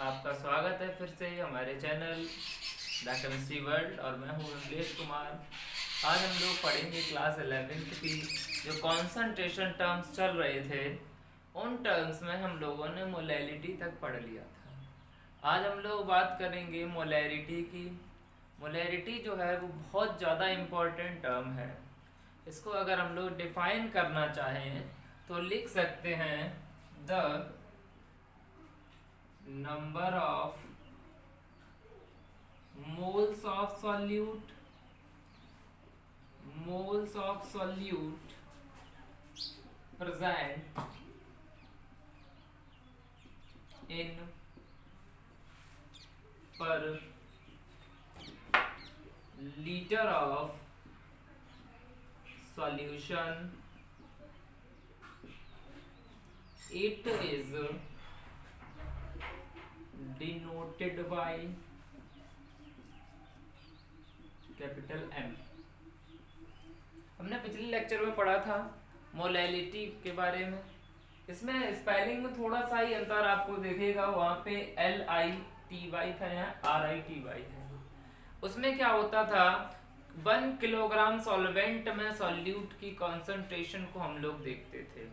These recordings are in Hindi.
आपका स्वागत है फिर से हमारे चैनल द केमिस्ट्री वर्ल्ड और मैं हूँ अखिलेश कुमार। आज हम लोग पढ़ेंगे क्लास 11th की जो कॉन्सेंट्रेशन टर्म्स चल रहे थे। उन टर्म्स में हम लोगों ने मोलैलिटी तक पढ़ लिया था। आज हम लोग बात करेंगे मोलैरिटी की। मोलैरिटी जो है वो बहुत ज़्यादा इम्पोर्टेंट टर्म है। इसको अगर हम लोग डिफाइन करना चाहें तो लिख सकते हैं the number of moles of solute present in per liter of solution. It is denoted by capital M। हमने पिछले लेक्चर में पढ़ा था मोलैलिटी के बारे में। इसमें स्पेलिंग में थोड़ा सा ही अंतर आपको देखेगा, वहाँ पे LITY था, यहाँ RITY है। उसमें क्या होता था, 1 किलोग्राम सॉल्वेंट में सॉल्यूट की कॉन्सेंट्रेशन को हम लोग देखते थे,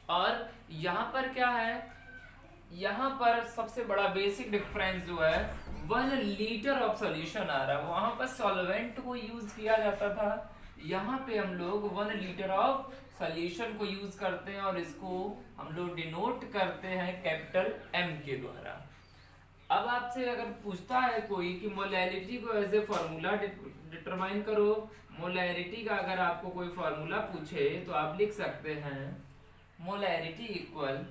और यहाँ पर क्या है, यहाँ पर सबसे बड़ा बेसिक डिफरेंस जो है 1 लीटर ऑफ सोल्यूशन आ रहा है। वहां पर सॉल्वेंट को यूज किया जाता था, यहाँ पे हम लोग 1 लीटर ऑफ सोल्यूशन को यूज करते हैं और इसको हम लोग डिनोट करते हैं कैपिटल M के द्वारा। अब आपसे अगर पूछता है कोई कि मोलैलिटी को एज ए फॉर्मूला डिटरमाइन करो, मोलैरिटी का अगर आपको कोई फॉर्मूला पूछे तो आप लिख सकते हैं molarity equal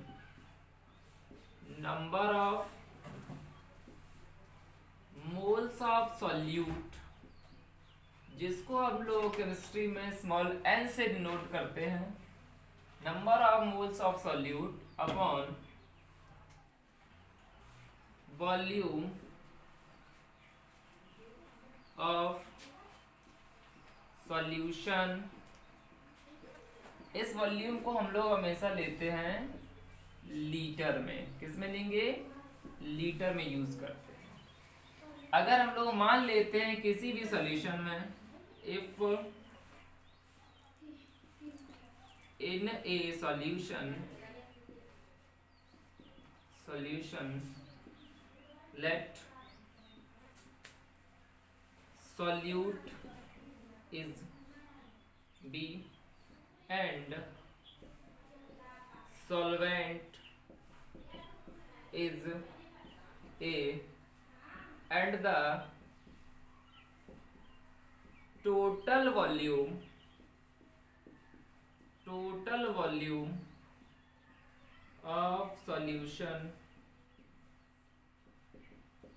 number of moles of solute, जिसको हम लोग केमिस्ट्री में स्मॉल n से डिनोट करते हैं, number of moles of solute upon volume of solution. इस वॉल्यूम को हम लोग हमेशा लेते हैं लीटर में। किस में लेंगे? लीटर में यूज करते हैं। अगर हम लोग मान लेते हैं किसी भी सॉल्यूशन में, if in a solution let solute is B and solvent is A and the total volume of solution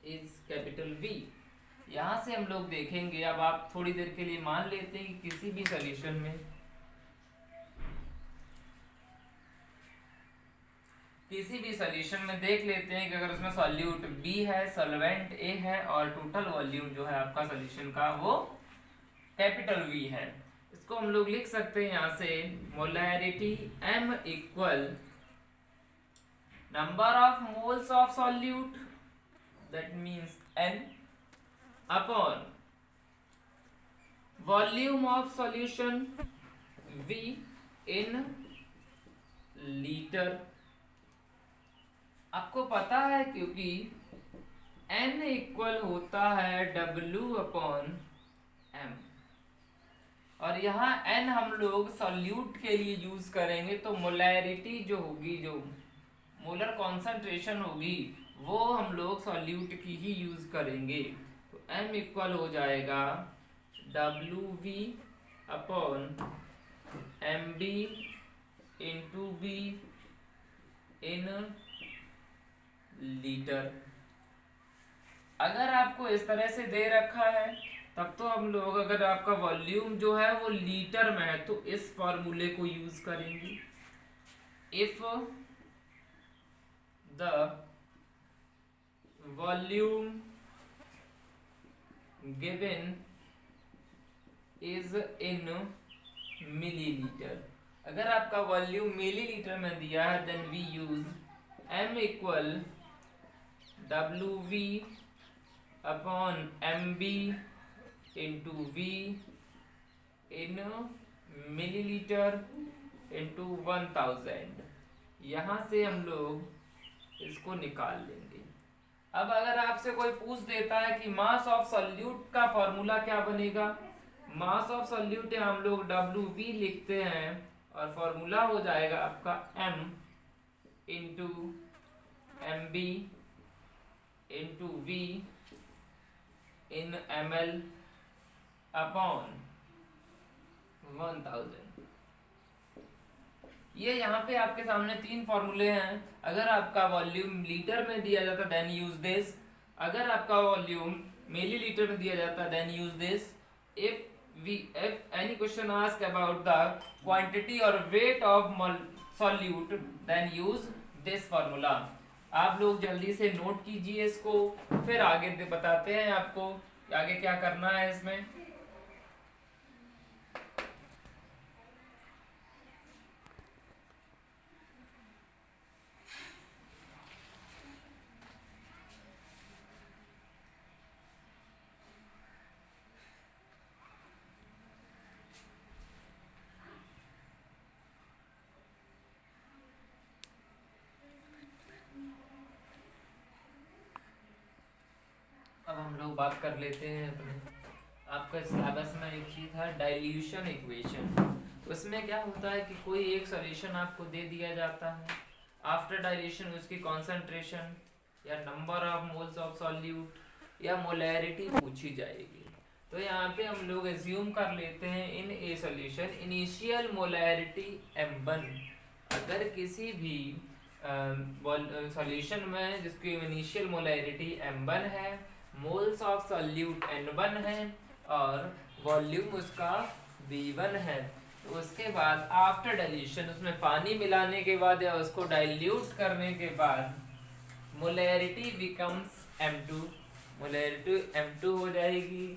is capital V। यहाँ से हम लोग देखेंगे, अब आप थोड़ी देर के लिए मान लेते हैं कि किसी भी सॉल्यूशन में देख लेते हैं कि अगर उसमें सॉल्यूट B है, सॉल्वेंट A है और टोटल वॉल्यूम जो है आपका सॉल्यूशन का वो कैपिटल V है। इसको हम लोग लिख सकते हैं यहाँ से molarity M equal number of moles of solute, that means N, upon volume of solution V in litre. आपको पता है क्योंकि N इक्वल होता है W अपॉन M, और यहाँ N हम लोग सॉल्यूट के लिए यूज करेंगे, तो मोलैरिटी जो होगी, जो मोलर कॉन्सेंट्रेशन होगी, वो हम लोग सॉल्यूट की ही यूज करेंगे। तो M इक्वल हो जाएगा WV upon MB into B in litre. अगर आपको इस तरह से दे रखा है तब तो हम लोग, अगर आपका वॉल्यूम जो है वो लीटर में है, तो इस फॉर्मूले को यूज करेंगे। If the volume given is in millilitre, अगर आपका वॉल्यूम मिलीलीटर में दिया है, then we use M equal WV upon MB into V in millilitre into 1000। यहाँ से हम लोग इसको निकाल लेंगे। अब अगर आपसे कोई पूछ देता है कि मास ऑफ सॉल्यूट का फॉर्मूला क्या बनेगा, मास ऑफ सॉल्यूट हम लोग WV लिखते हैं और फॉर्मूला हो जाएगा आपका M into MB into V इन ml अपॉन 1000। ये यहाँ पे आपके सामने तीन फॉर्मूले हैं। अगर आपका वॉल्यूम लीटर में दिया जाता देन यूज दिस, अगर आपका वॉल्यूम मिलीलीटर में दिया जाता then use this. if any question ask about the quantity or weight of solute then use this formula। आप लोग जल्दी से नोट कीजिए इसको, फिर आगे बताते हैं आपको आगे क्या करना है इसमें। अब हम लोग बात कर लेते हैं अपने आपका सिलेबस में एक चीज था डाइल्यूशन इक्वेशन। उसमें क्या होता है कि कोई एक सॉल्यूशन आपको दे दिया जाता है, आफ्टर डाइल्यूशन उसकी कॉन्सेंट्रेशन या number of moles of solute या मोलैरिटी पूछी जाएगी। तो यहाँ पे हम लोग एज्यूम कर लेते हैं in a solution initial molarity M1। अगर किसी भी सॉल्यूशन में जिसकी इनिशियल मोलैरिटी M1 है, मोल्स ऑफ सॉल्यूट N1 है और वॉल्यूम उसका V1 है, तो उसके बाद आफ्टर डाइल्यूशन उसमें पानी मिलाने के बाद या उसको डाइल्यूट करने के बाद molarity becomes M2, molarity M2 हो जाएगी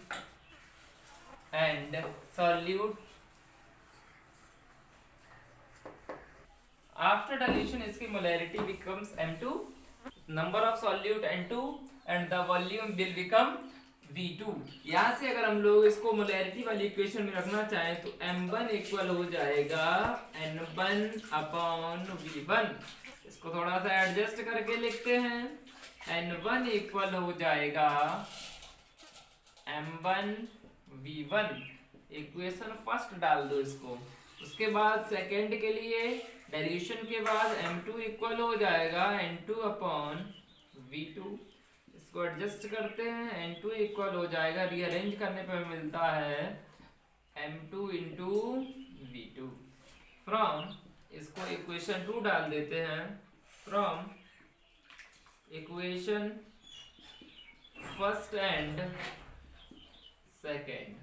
एंड सॉल्यूट आफ्टर डाइल्यूशन इसकी molarity becomes M2, number of solute N2 and the volume will become V2। यहाँ से अगर हम लोग इसको मोलैरिटी वाली इक्वेशन में रखना चाहें तो M1 इक्वल हो जाएगा N1 अपॉन V1। इसको थोड़ा सा एडजस्ट करके लिखते हैं, N1 इक्वल हो जाएगा M1 V1। इक्वेशन फर्स्ट डाल दो इसको। उसके बाद सेकंड के लिए डाइल्यूशन के बाद M2 इक्वल हो जाएगा N2 अपॉन V2। इसको एडजस्ट करते हैं, N2 इक्वल हो जाएगा, रीअरेंज करने पे मिलता है M2 इंटू V2। फ्रॉम इसको इक्वेशन 2 डाल देते हैं, from equation first and second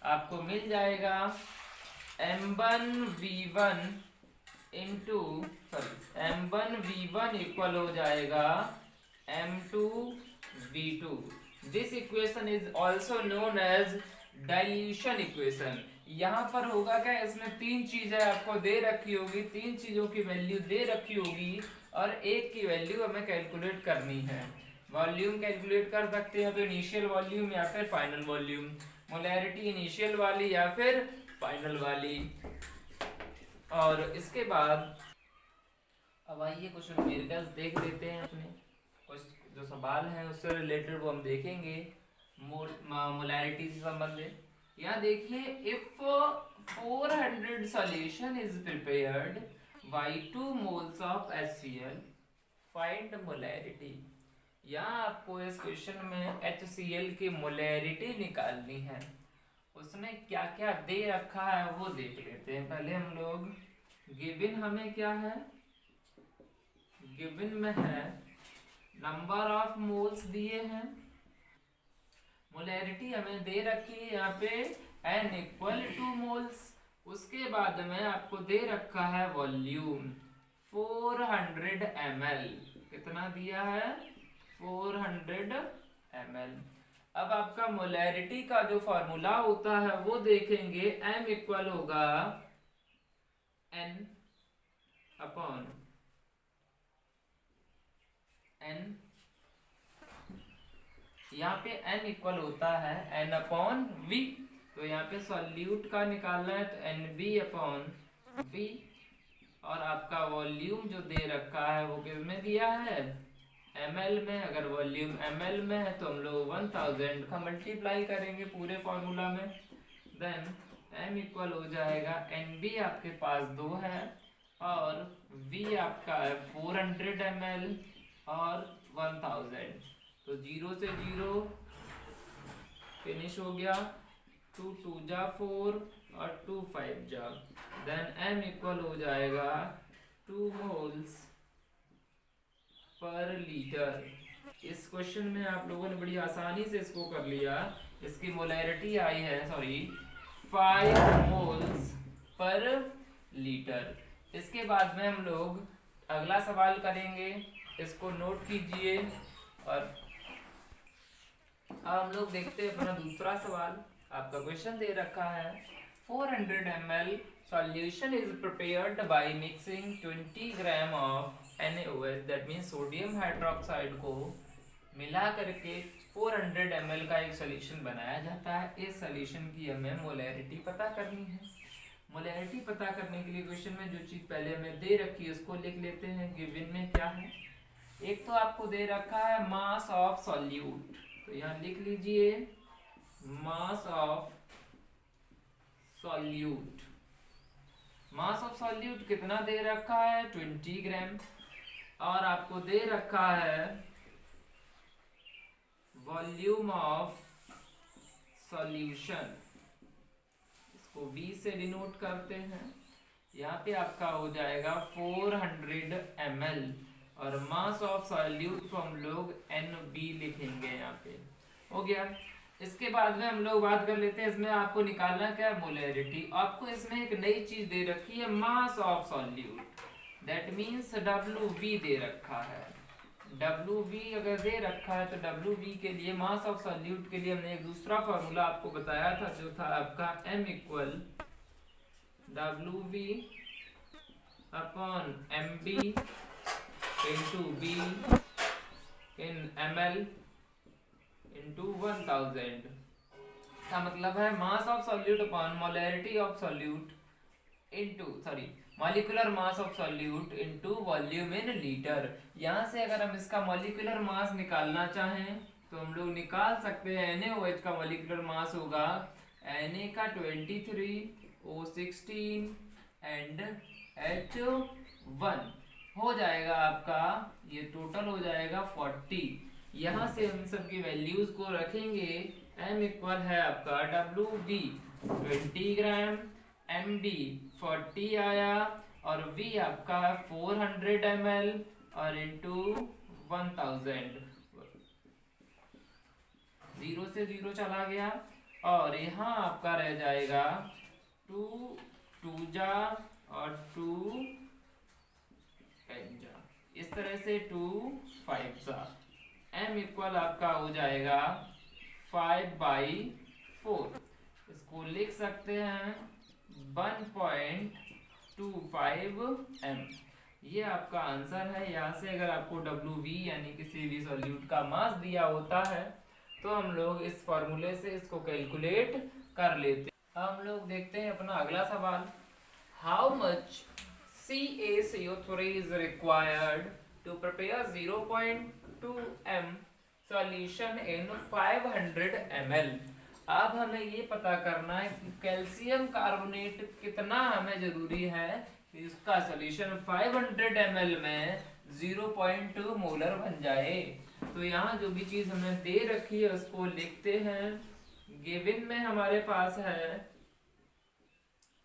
आपको मिल जाएगा M1 V1 into M1 V1 equal हो जाएगा M2 V2। This equation is also known as dilution equation. यहाँ पर होगा क्या, इसमें तीन चीजें आपको दे रखी होगी, तीन चीजों की वैल्यू दे रखी होगी और एक की वैल्यू हमें कैलकुलेट करनी है। वॉल्यूम कैलकुलेट कर सकते हैं तो इनिशियल वॉल्यूम या फिर फाइनल वॉल्यूम, मोलैरिटी इनिशियल वाली या फिर फाइनल वाली। और इसके बाद अब आइए कुछ न्यूमेरिकल्स देख लेते हैं अपने, कुछ जो सवाल हैं उससे रिलेटेड वो हम देखेंगे मोलैरिटी से संबंधित। यहाँ देखिए, if 400 solution is prepared by 2 moles of HCl find molarity. यहाँ आपको इस क्वेश्चन में HCl की मोलैरिटी निकालनी है। उसने क्या क्या दे रखा है वो देख लेते हैं। पहले हम लोग गिवन हमें क्या है, गिवन में है नंबर ऑफ मोल्स दिए हैं, मोलैरिटी हमें दे रखी है यहाँ पे n इक्वल 2 मोल्स। उसके बाद में आपको दे रखा है वॉल्यूम 400 ml। कितना दिया है, 400 ml। अब आपका मोलैरिटी का जो फॉर्मूला होता है वो देखेंगे, m इक्वल होगा n अपॉन n यहाँ पे n इक्वल होता है n अपॉन v, तो यहाँ पे सॉल्यूट का निकालना है तो NB अपॉन v, और आपका वॉल्यूम जो दे रखा है वो किस में दिया है, ml में। अगर वॉल्यूम ml में है तो हम लोग 1000 का मल्टीप्लाई करेंगे पूरे फॉर्मूला में, देन m इक्वल हो जाएगा NB आपके पास 2 है और v आपका है 400 ml और 1000, तो 0 से 0 फिनिश हो गया, 2 2 जा 4 और 2 5 जा, देन m इक्वल हो जाएगा 2 मोल्स पर लीटर। इस क्वेश्चन में आप लोगों ने बड़ी आसानी से इसको कर लिया, इसकी मोलैरिटी आई है 5 मोल्स पर लीटर। इसके बाद में हम लोग अगला सवाल करेंगे, इसको नोट कीजिए। और अब हम लोग देखते हैं अपना दूसरा सवाल। आपका क्वेश्चन दे रखा है 400 ml solution is prepared by mixing 20 gram of NaOH, that means sodium hydroxide को मिला करके 400 ml का एक सोल्यूशन बनाया जाता है। इस सोल्यूशन की हमें मोलैरिटी पता करनी है। मोलैरिटी पता करने के लिए क्वेश्चन में जो चीज पहले हमें दे रखी है उसको लिख लेते हैं। गिवन में क्या है, एक तो आपको दे रखा है मास ऑफ सॉल्यूट, तो यहाँ लिख लीजिए mass of solute. Mass of solute कितना दे रखा है 20 ग्राम, और आपको दे रखा है वॉल्यूम ऑफ सॉल्यूशन, इसको V से डिनोट करते हैं। यहाँ पे आपका हो जाएगा 400 ml और मास ऑफ सॉल्यूट को हम लोग NB लिखेंगे, यहाँ पे हो गया। इसके बाद में हम लोग बात कर लेते हैं, इसमें आपको निकालना क्या है मोलैरिटी। आपको इसमें एक नई चीज दे रखी है mass of solute, that means WV दे रखा है। WV अगर दे रखा है तो WV के लिए मास ऑफ सॉल्यूट के लिए हमने एक दूसरा फॉर्मूला आपको बताया था जो था आपका M equal WV upon MB into B इन ml इंटू 1000। का मतलब है mass of solute upon molarity of solute into molecular mass of solute into volume in litre. यहाँ से अगर हम इसका मॉलिक्यूलर मास निकालना चाहें तो हम लोग निकाल सकते हैं। NaOH का मॉलिक्यूलर मास होगा Na का 23, O16 एंड H1 हो जाएगा आपका, ये टोटल हो जाएगा 40। यहाँ से हम सब की वैल्यूज को रखेंगे। M इक्वल है आपका WV 20 ग्राम, MB 40 आया और V आपका 400 ml और इंटू 1000, 0 से 0 चला गया और यहाँ आपका रह जाएगा 2 2 जा और 2 10 जा, इस तरह से 2 5 जा। M इक्वल आपका हो जाएगा 5/4, इसको लिख सकते हैं 1.25 m। ये आपका आंसर है। यहाँ से अगर आपको WV यानी किसी भी सॉल्यूट का मास दिया होता है तो हम लोग इस फॉर्मूले से इसको कैलकुलेट कर लेते हैं। हम लोग देखते हैं अपना अगला सवाल। How much CaCO3 is required to prepare 0.2 m solution in 500 ml। अब हमें ये पता करना है कि कैल्शियम कार्बोनेट कितना हमें जरूरी है कि इसका सॉल्यूशन 500 ml में 0.2 मोलर बन जाए। तो यहाँ जो भी चीज हमें दे रखी है उसको लिखते हैं। गिवन में हमारे पास है,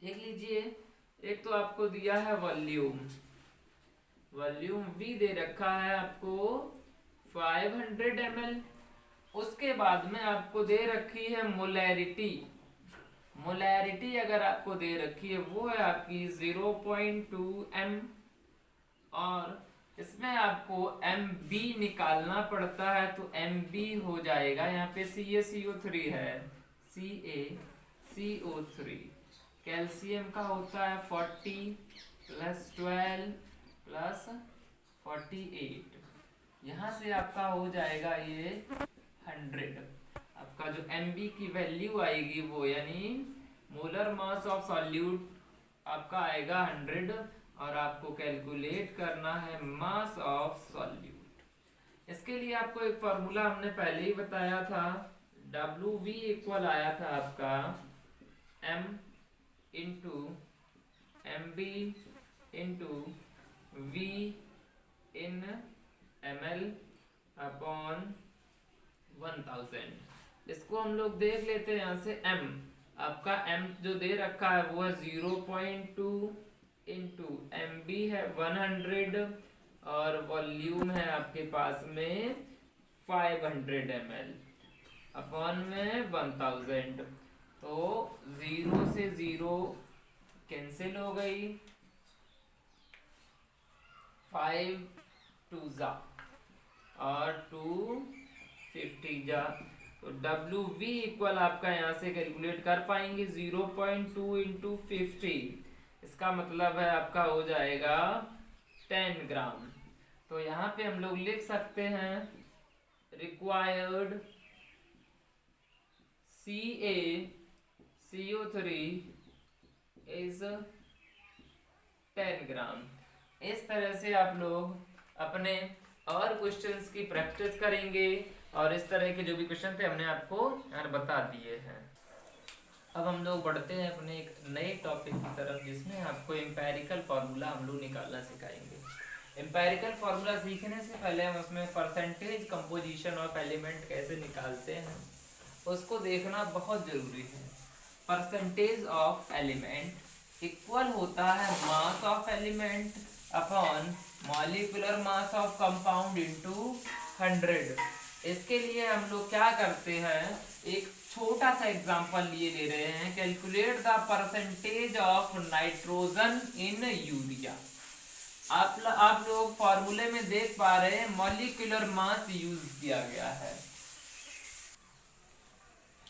देख लीजिए, एक तो आपको दिया है वॉल्यूम V दे रखा है आपको 500 ml। उसके बाद में आपको दे रखी है मोलैरिटी अगर आपको दे रखी है वो है आपकी 0.2 m, और इसमें आपको MB निकालना पड़ता है तो MB हो जाएगा, यहाँ पे CaCO3 है, CaCO3 कैल्शियम का होता है 40 + 12 + 48, यहाँ से आपका हो जाएगा ये 100। आपका जो MB की वैल्यू आएगी वो, यानी मोलर मास ऑफ सॉल्यूट आपका आएगा 100, और आपको कैलकुलेट करना है मास ऑफ सॉल्यूट। इसके लिए आपको एक फॉर्मूला हमने पहले ही बताया था, WV इक्वल आया था आपका M into MB into V इन ml अपॉन 1000। इसको हम लोग देख लेते हैं यहाँ से। M आपका M जो दे रखा है वो है 0.2 इंटू MB है 100, और वॉल्यूम है आपके पास में 500 ml अपॉन में 1000। तो 0 से 0 कैंसिल हो गई, 5 2 जा और 2 50 जा। तो WV इक्वल आपका यहाँ से कैलकुलेट कर पाएंगे 0.2 इंटू 50, इसका मतलब है आपका हो जाएगा 10 ग्राम। तो यहाँ पे हम लोग लिख सकते हैं रिक्वायर्ड CaCO3 इज 10 ग्राम। इस तरह से आप लोग अपने और क्वेश्चंस की प्रैक्टिस करेंगे, और इस तरह के जो भी क्वेश्चन थे हमने आपको यार बता दिए हैं। अब हम लोग बढ़ते हैं अपने एक नए टॉपिक की तरफ, जिसमें आपको एम्पेरिकल फार्मूला हम लोग निकालना सिखाएंगे। एम्पेरिकल फार्मूला सीखने से पहले हम उसमें परसेंटेज कंपोजिशन ऑफ एलिमेंट कैसे निकालते हैं उसको देखना बहुत जरूरी है। परसेंटेज ऑफ एलिमेंट इक्वल होता है mass of element upon molecular mass of compound into 100। इसके लिए हम लोग क्या करते हैं, एक छोटा सा एग्जांपल लिए ले रहे हैं। Calculate the percentage of nitrogen in urea. आप लोग फॉर्मूले में देख पा रहे हैं मॉलिक्यूलर मास यूज किया गया है।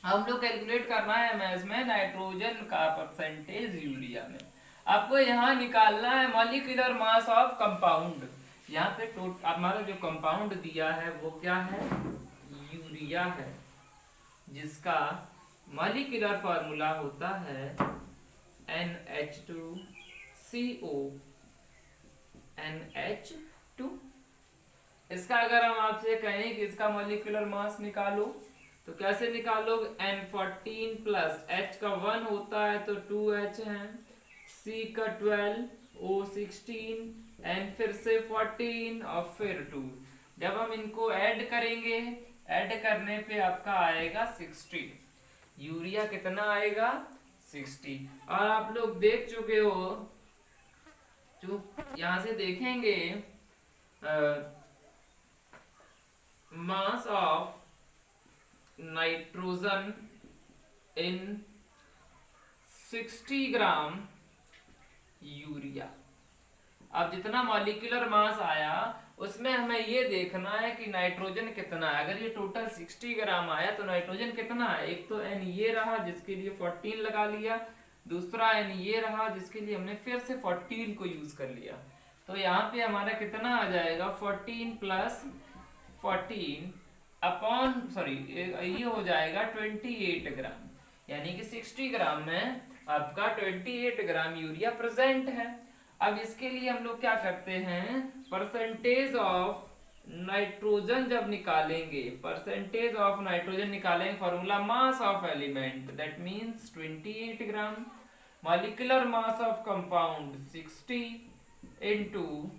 हम लोग कैलकुलेट करना है इसमें नाइट्रोजन का परसेंटेज यूरिया में। आपको यहाँ निकालना है मॉलिक्यूलर मास ऑफ कंपाउंड। यहाँ पे हमारा जो कंपाउंड दिया है वो क्या है, यूरिया है, जिसका मॉलिक्यूलर फॉर्मूला होता है NH2CO NH2। इसका अगर हम आपसे कहें कि इसका मॉलिक्यूलर मास निकालो तो कैसे निकालोगे, N14 प्लस H का 1 होता है तो 2H है, C का 12, O16, N फिर से 14 और फिर 2। जब हम इनको ऐड करेंगे, ऐड करने पे आपका आएगा 60। यूरिया कितना आएगा, 60। और आप लोग देख चुके हो, जो यहाँ से देखेंगे mass of nitrogen in 60 gram urea. अब जितना मॉलिक्यूलर मास आया उसमें हमें ये देखना है कि नाइट्रोजन कितना है। अगर ये टोटल 60 ग्राम आया तो नाइट्रोजन कितना है, एक तो N ये रहा जिसके लिए 14 लगा लिया, दूसरा N ये रहा जिसके लिए हमने फिर से 14 को यूज कर लिया। तो यहाँ पे हमारा कितना आ जाएगा, 14 प्लस 14 अपॉन ये हो जाएगा 28 ग्राम, यानी कि 60 ग्राम में आपका 28 ग्राम यूरिया प्रेजेंट है। अब इसके लिए हम लोग क्या करते हैं, परसेंटेज ऑफ नाइट्रोजन जब निकालेंगे, परसेंटेज ऑफ नाइट्रोजन निकालेंगे, formula mass of element that means 28 gram, molecular mass of compound 60 into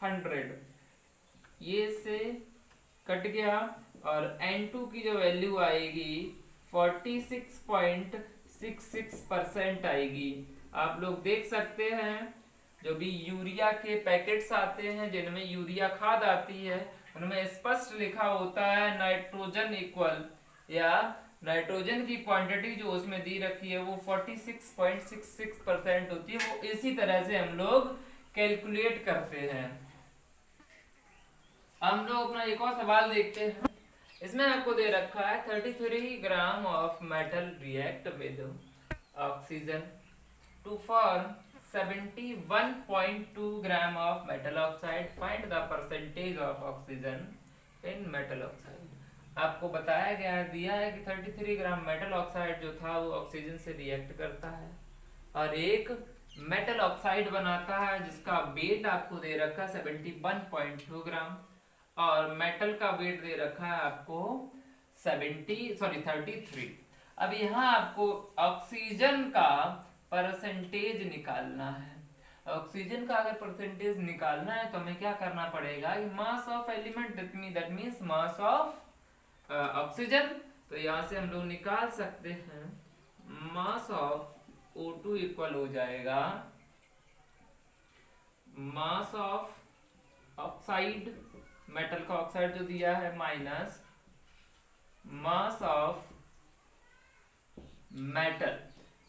100, ये से कट गया, और N2 की जो वैल्यू आएगी 46.66% आएगी। आप लोग देख सकते हैं जो भी यूरिया के पैकेट्स आते हैं जिनमें यूरिया खाद आती है उनमें स्पष्ट लिखा होता है नाइट्रोजन इक्वल, या नाइट्रोजन की क्वांटिटी जो उसमें दी रखी है वो 46.66% होती है। वो इसी तरह से हम लोग कैलकुलेट करते हैं। हम लोग अपना एक और सवाल देखते हैं। इसमें आपको दे रखा है 33 gram of metal react with oxygen to form 71.2 gram of metal oxide, find the percentage of oxygen in metal oxide. आपको बताया गया है, दिया है कि 33 ग्राम मेटल ऑक्साइड जो था वो ऑक्सीजन से रिएक्ट करता है और एक मेटल ऑक्साइड बनाता है जिसका वेट आपको दे रखा है 71.2 ग्राम और मेटल का वेट दे रखा है आपको 33। अब यहाँ आपको ऑक्सीजन का परसेंटेज निकालना है। ऑक्सीजन का अगर परसेंटेज निकालना है तो हमें क्या करना पड़ेगा, mass of element that means mass of oxygen. तो यहाँ से हम लोग निकाल सकते हैं मास ऑफ O2 इक्वल हो जाएगा मास ऑफ ऑक्साइड, मेटल का ऑक्साइड जो दिया है, माइनस मास ऑफ मेटल।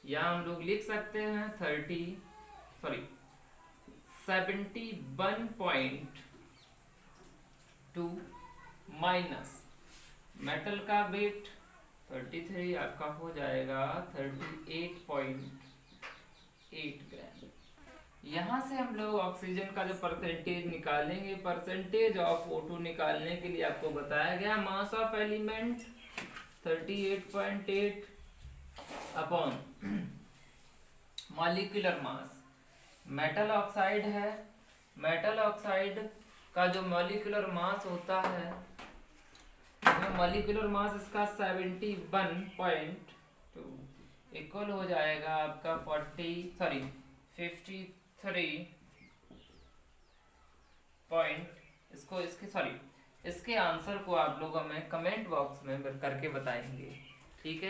यहाँ हम लोग लिख सकते हैं 71.2 माइनस मेटल का वेट 33 आपका हो जाएगा 38.8 ग्राम। यहाँ से हम लोग ऑक्सीजन का जो परसेंटेज निकालेंगे, परसेंटेज ऑफ O2 निकालने के लिए आपको बताया गया mass of element 38.8 upon molecular mass. Metal oxide है, मेटल ऑक्साइड का जो मॉलिक्यूलर मास होता है, मॉलिक्यूलर मास इसका 71.2 इक्वल हो जाएगा आपका 53 पॉइंट। इसके आंसर को आप लोग हमें कमेंट बॉक्स में करके बताएंगे।